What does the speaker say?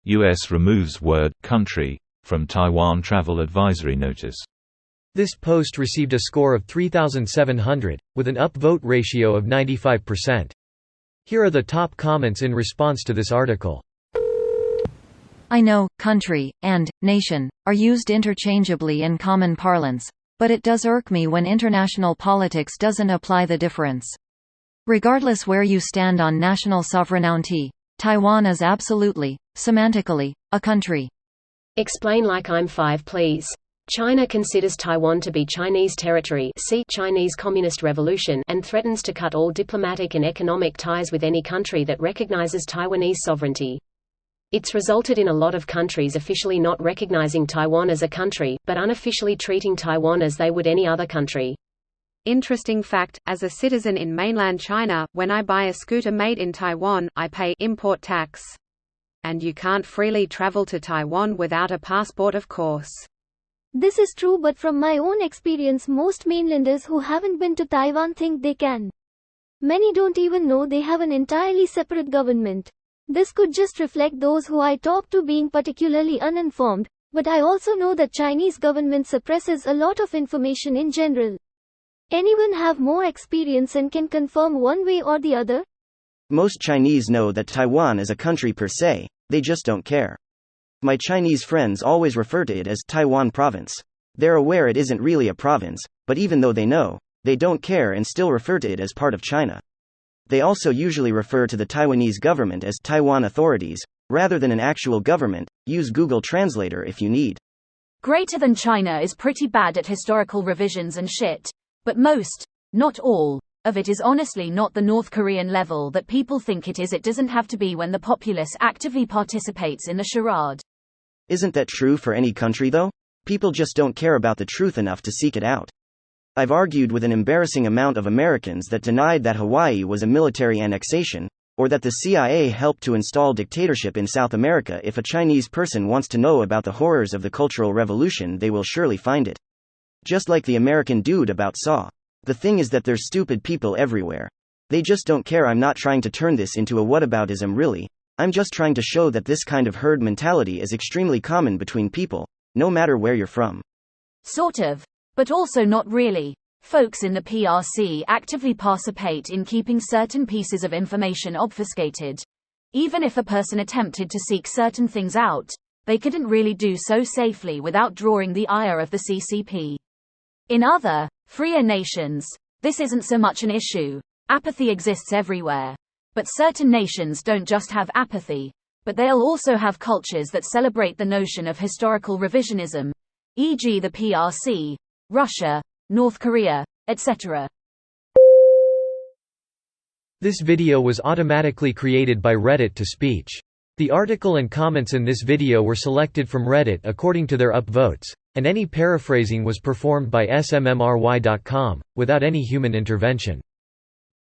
U.S. removes word country from Taiwan travel advisory notice. This post received a score of 3,700, with an upvote ratio of 95%. Here are the top comments in response to this article. I know country and nation are used interchangeably in common parlance, but it does irk me when international politics doesn't apply the difference. Regardless where you stand on national sovereignty, Taiwan is absolutely, semantically, a country. Explain like I'm 5, please. China considers Taiwan to be Chinese territory, see Chinese Communist Revolution, and threatens to cut all diplomatic and economic ties with any country that recognizes Taiwanese sovereignty. It's resulted in a lot of countries officially not recognizing Taiwan as a country, but unofficially treating Taiwan as they would any other country. Interesting fact, as a citizen in mainland China, when I buy a scooter made in Taiwan, I pay import tax. And you can't freely travel to Taiwan without a passport, of course. This is true, but from my own experience, most mainlanders who haven't been to Taiwan think they can. Many don't even know they have an entirely separate government. This could just reflect those who I talk to being particularly uninformed, but I also know that Chinese government suppresses a lot of information in general. Anyone have more experience and can confirm one way or the other? Most Chinese know that Taiwan is a country per se, they just don't care. My Chinese friends always refer to it as Taiwan province. They're aware it isn't really a province, but even though they know, they don't care and still refer to it as part of China. They also usually refer to the Taiwanese government as Taiwan authorities, rather than an actual government. Use Google Translator if you need. Greater Than China is pretty bad at historical revisions and shit. But most, not all, of it is honestly not the North Korean level that people think it is. It doesn't have to be when the populace actively participates in the charade. Isn't that true for any country though? People just don't care about the truth enough to seek it out. I've argued with an embarrassing amount of Americans that denied that Hawaii was a military annexation, or that the CIA helped to install dictatorship in South America. If a Chinese person wants to know about the horrors of the Cultural Revolution, they will surely find it. Just like the American dude about Saw. The thing is that there's stupid people everywhere. They just don't care. I'm not trying to turn this into a whataboutism really. I'm just trying to show that this kind of herd mentality is extremely common between people, no matter where you're from. Sort of, but also not really. Folks in the PRC actively participate in keeping certain pieces of information obfuscated. Even if a person attempted to seek certain things out, they couldn't really do so safely without drawing the ire of the CCP. In other, freer nations, this isn't so much an issue. Apathy exists everywhere. But certain nations don't just have apathy, but they'll also have cultures that celebrate the notion of historical revisionism, e.g. the PRC, Russia, North Korea, etc. This video was automatically created by Reddit to speech. The article and comments in this video were selected from Reddit according to their upvotes, and any paraphrasing was performed by smmry.com, without any human intervention.